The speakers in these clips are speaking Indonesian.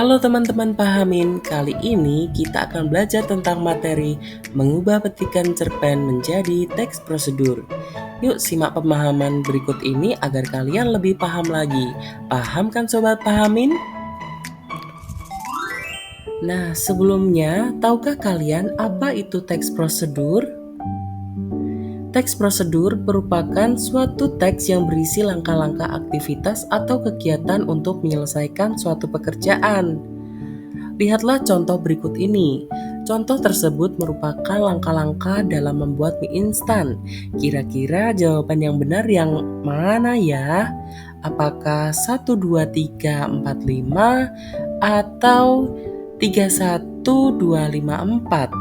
Halo teman-teman pahamin, kali ini kita akan belajar tentang materi mengubah petikan cerpen menjadi teks prosedur. Yuk simak pemahaman berikut ini agar kalian lebih paham lagi. Paham kan sobat pahamin? Nah sebelumnya, tahukah kalian apa itu teks prosedur? Teks prosedur merupakan suatu teks yang berisi langkah-langkah aktivitas atau kegiatan untuk menyelesaikan suatu pekerjaan. Lihatlah contoh berikut ini. Contoh tersebut merupakan langkah-langkah dalam membuat mie instan. Kira-kira jawaban yang benar yang mana ya? Apakah 1, 2, 3, 4, 5 atau 3, 1, 2, 5, 4?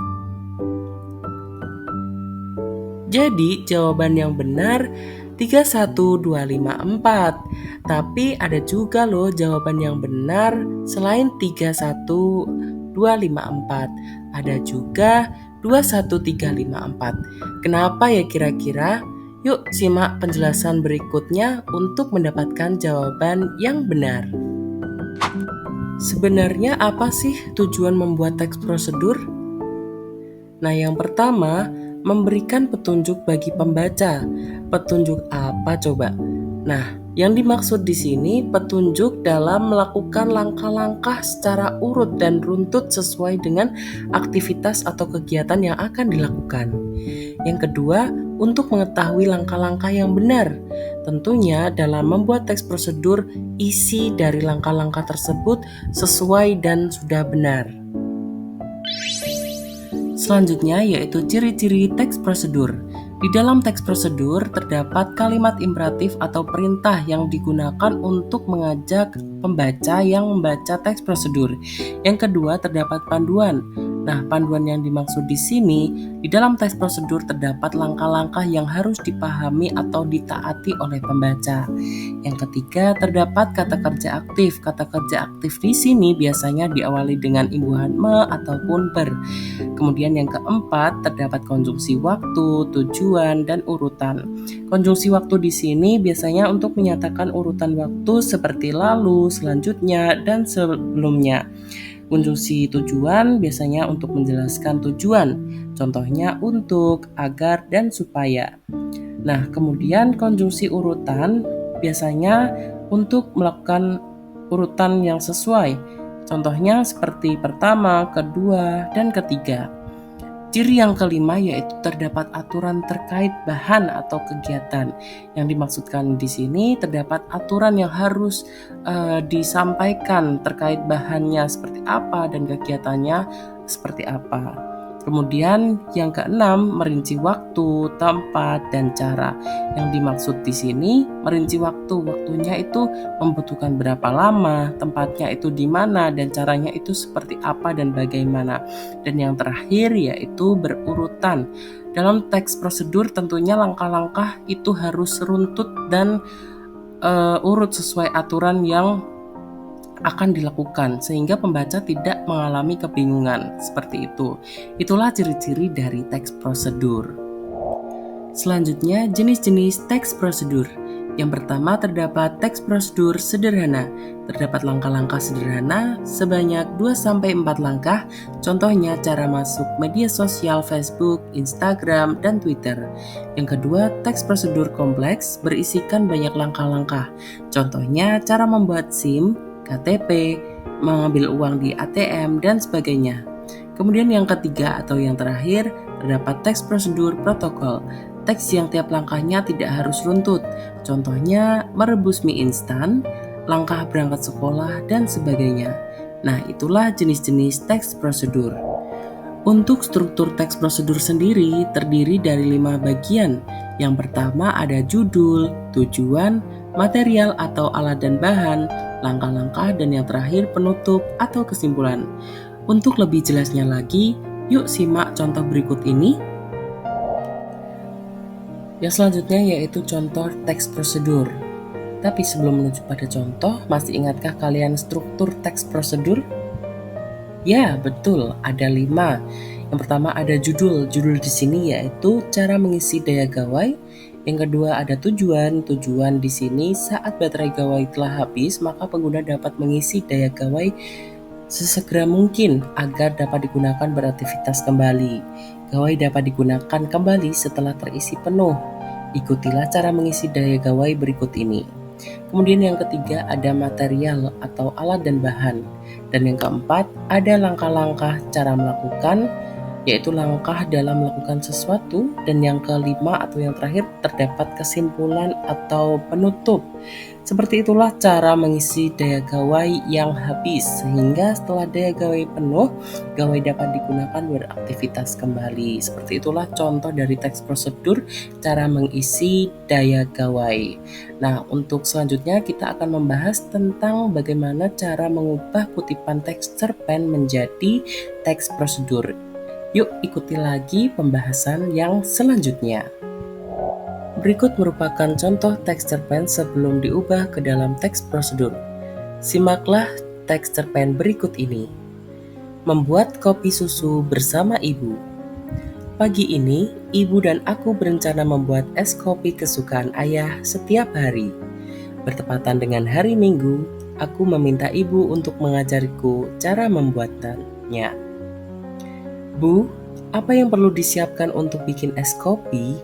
Jadi jawaban yang benar 3, 1, 2, 5, 4. Tapi ada juga loh jawaban yang benar selain 3, 1, 2, 5, 4. Ada juga 2, 1, 3, 5, 4. Kenapa ya kira-kira? Yuk simak penjelasan berikutnya untuk mendapatkan jawaban yang benar. Sebenarnya apa sih tujuan membuat teks prosedur? Nah, yang pertama, memberikan petunjuk bagi pembaca. Petunjuk apa coba? Nah, yang dimaksud di sini petunjuk dalam melakukan langkah-langkah secara urut dan runtut sesuai dengan aktivitas atau kegiatan yang akan dilakukan. Yang kedua, untuk mengetahui langkah-langkah yang benar. Tentunya dalam membuat teks prosedur, isi dari langkah-langkah tersebut sesuai dan sudah benar. Selanjutnya yaitu ciri-ciri teks prosedur. Di dalam teks prosedur terdapat kalimat imperatif atau perintah yang digunakan untuk mengajak pembaca yang membaca teks prosedur. Yang kedua terdapat panduan. Nah, panduan yang dimaksud di sini, di dalam teks prosedur terdapat langkah-langkah yang harus dipahami atau ditaati oleh pembaca. Yang ketiga terdapat kata kerja aktif. Kata kerja aktif di sini biasanya diawali dengan imbuhan me ataupun ber. Kemudian yang keempat terdapat konjungsi waktu, tujuan, dan urutan. Konjungsi waktu di sini biasanya untuk menyatakan urutan waktu seperti lalu, selanjutnya, dan sebelumnya. Konjungsi tujuan biasanya untuk menjelaskan tujuan, contohnya untuk, agar, dan supaya. Nah, kemudian konjungsi urutan biasanya untuk melakukan urutan yang sesuai, contohnya seperti pertama, kedua, dan ketiga. Ciri yang kelima yaitu terdapat aturan terkait bahan atau kegiatan. Yang dimaksudkan di sini terdapat aturan yang harus disampaikan terkait bahannya seperti apa dan kegiatannya seperti apa. Kemudian yang keenam merinci waktu, tempat, dan cara. Yang dimaksud di sini merinci waktu. Waktunya itu membutuhkan berapa lama, tempatnya itu di mana, dan caranya itu seperti apa dan bagaimana. Dan yang terakhir yaitu berurutan. Dalam teks prosedur tentunya langkah-langkah itu harus runtut dan urut sesuai aturan yang akan dilakukan sehingga pembaca tidak mengalami kebingungan seperti itu. Itulah ciri-ciri dari teks prosedur. Selanjutnya jenis-jenis teks prosedur. Yang pertama terdapat teks prosedur sederhana. Terdapat langkah-langkah sederhana sebanyak 2-4 langkah, contohnya cara masuk media sosial Facebook, Instagram, dan Twitter. Yang kedua, teks prosedur kompleks berisikan banyak langkah-langkah, contohnya cara membuat SIM, KTP, mengambil uang di ATM, dan sebagainya. Kemudian yang ketiga atau yang terakhir, terdapat teks prosedur protokol. Teks yang tiap langkahnya tidak harus runtut, contohnya merebus mie instan, langkah berangkat sekolah, dan sebagainya. Nah, itulah jenis-jenis teks prosedur. Untuk struktur teks prosedur sendiri terdiri dari 5 bagian. Yang pertama ada judul, tujuan, material atau alat dan bahan, langkah-langkah, dan yang terakhir penutup atau kesimpulan. Untuk lebih jelasnya lagi, yuk simak contoh berikut ini. Yang selanjutnya yaitu contoh teks prosedur. Tapi sebelum menuju pada contoh, masih ingatkah kalian struktur teks prosedur? Ya, betul, ada 5. Yang pertama ada judul. Judul di sini yaitu cara mengisi daya gawai. Yang kedua ada tujuan. Tujuan di sini saat baterai gawai telah habis, maka pengguna dapat mengisi daya gawai sesegera mungkin agar dapat digunakan beraktivitas kembali. Gawai dapat digunakan kembali setelah terisi penuh. Ikutilah cara mengisi daya gawai berikut ini. Kemudian yang ketiga ada material atau alat dan bahan. Dan yang keempat ada langkah-langkah cara melakukan, yaitu langkah dalam melakukan sesuatu. Dan yang kelima atau yang terakhir terdapat kesimpulan atau penutup. Seperti itulah cara mengisi daya gawai yang habis, sehingga setelah daya gawai penuh, gawai dapat digunakan beraktivitas kembali. Seperti itulah contoh dari teks prosedur cara mengisi daya gawai. Nah, untuk selanjutnya kita akan membahas tentang bagaimana cara mengubah kutipan teks cerpen menjadi teks prosedur. Yuk ikuti lagi pembahasan yang selanjutnya. Berikut merupakan contoh teks cerpen sebelum diubah ke dalam teks prosedur. Simaklah teks cerpen berikut ini. Membuat kopi susu bersama ibu. Pagi ini, ibu dan aku berencana membuat es kopi kesukaan ayah setiap hari. Bertepatan dengan hari Minggu, aku meminta ibu untuk mengajariku cara membuatnya. Bu, apa yang perlu disiapkan untuk bikin es kopi?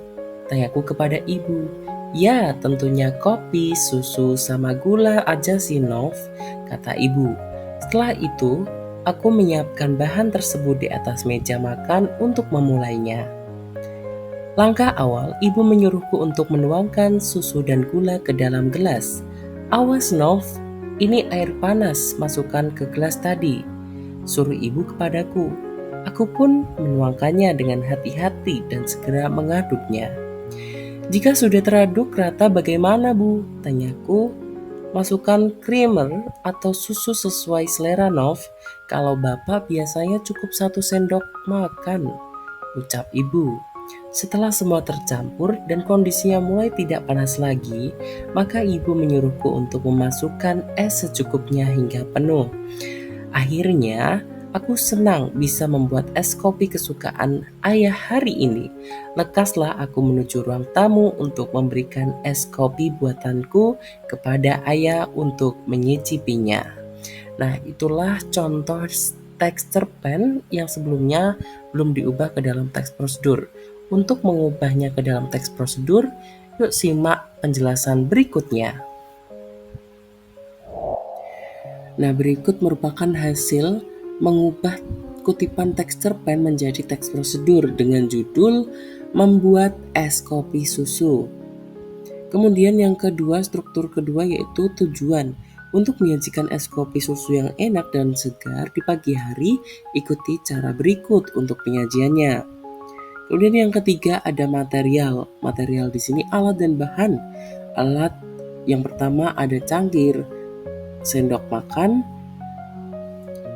Tanyaku kepada ibu. Ya, tentunya kopi, susu, sama gula aja sih, Nov, kata ibu. Setelah itu, aku menyiapkan bahan tersebut di atas meja makan untuk memulainya. Langkah awal, ibu menyuruhku untuk menuangkan susu dan gula ke dalam gelas. Awas, Nov, ini air panas, masukkan ke gelas tadi, suruh ibu kepadaku. Aku pun menuangkannya dengan hati-hati dan segera mengaduknya. Jika sudah teraduk rata bagaimana, Bu? Tanyaku. Masukkan creamer atau susu sesuai selera, Nov. Kalau Bapak biasanya cukup 1 sendok makan, ucap ibu. Setelah semua tercampur dan kondisinya mulai tidak panas lagi, maka ibu menyuruhku untuk memasukkan es secukupnya hingga penuh. Akhirnya, aku senang bisa membuat es kopi kesukaan ayah hari ini. Lekaslah aku menuju ruang tamu untuk memberikan es kopi buatanku kepada ayah untuk menyicipinya. Nah, itulah contoh teks cerpen yang sebelumnya belum diubah ke dalam teks prosedur. Untuk mengubahnya ke dalam teks prosedur, yuk simak penjelasan berikutnya. Nah, berikut merupakan hasil mengubah kutipan teks cerpen menjadi teks prosedur dengan judul Membuat Es Kopi Susu. Kemudian yang kedua, struktur kedua yaitu tujuan. Untuk menyajikan es kopi susu yang enak dan segar di pagi hari, ikuti cara berikut untuk penyajiannya. Kemudian yang ketiga ada material. Material di sini alat dan bahan. Alat yang pertama ada cangkir, sendok makan,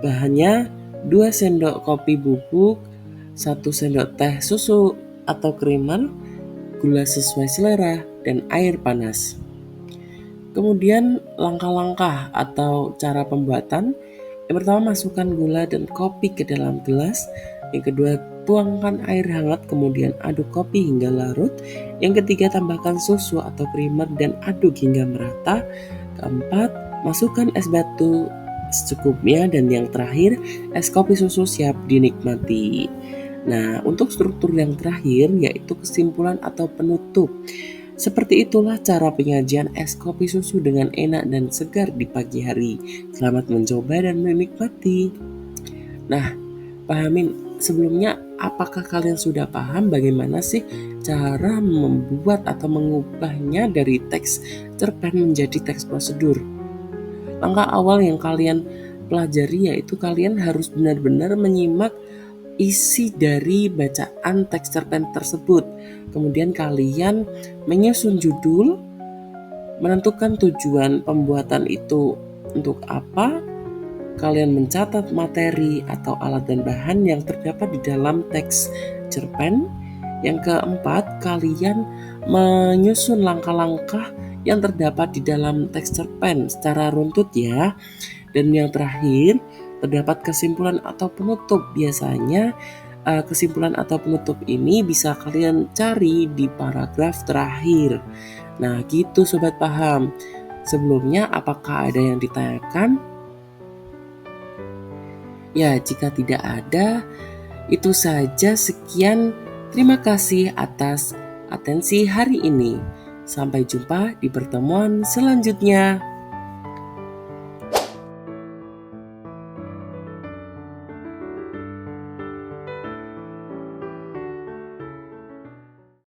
bahannya 2 sendok kopi bubuk, 1 sendok teh susu atau creamer, gula sesuai selera, dan air panas. Kemudian langkah-langkah atau cara pembuatan. Yang pertama, masukkan gula dan kopi ke dalam gelas. Yang kedua, tuangkan air hangat, kemudian aduk kopi hingga larut. Yang ketiga, tambahkan susu atau creamer dan aduk hingga merata. Keempat, masukkan es batu secukupnya. Dan yang terakhir, es kopi susu siap dinikmati. Nah, untuk struktur yang terakhir yaitu kesimpulan atau penutup. Seperti itulah cara penyajian es kopi susu dengan enak dan segar di pagi hari. Selamat mencoba dan menikmati. Nah, pahamin sebelumnya, apakah kalian sudah paham bagaimana sih cara membuat atau mengubahnya dari teks cerpen menjadi teks prosedur? Langkah awal yang kalian pelajari yaitu kalian harus benar-benar menyimak isi dari bacaan teks cerpen tersebut. Kemudian kalian menyusun judul, menentukan tujuan pembuatan itu untuk apa, kalian mencatat materi atau alat dan bahan yang terdapat di dalam teks cerpen. Yang keempat, kalian menyusun langkah-langkah yang terdapat di dalam teks cerpen secara runtut ya. Dan yang terakhir, terdapat kesimpulan atau penutup. Biasanya kesimpulan atau penutup ini bisa kalian cari di paragraf terakhir. Nah, gitu sobat paham. Sebelumnya, apakah ada yang ditanyakan? Ya, jika tidak ada, itu saja. Sekian, terima kasih atas atensi hari ini. Sampai jumpa di pertemuan selanjutnya.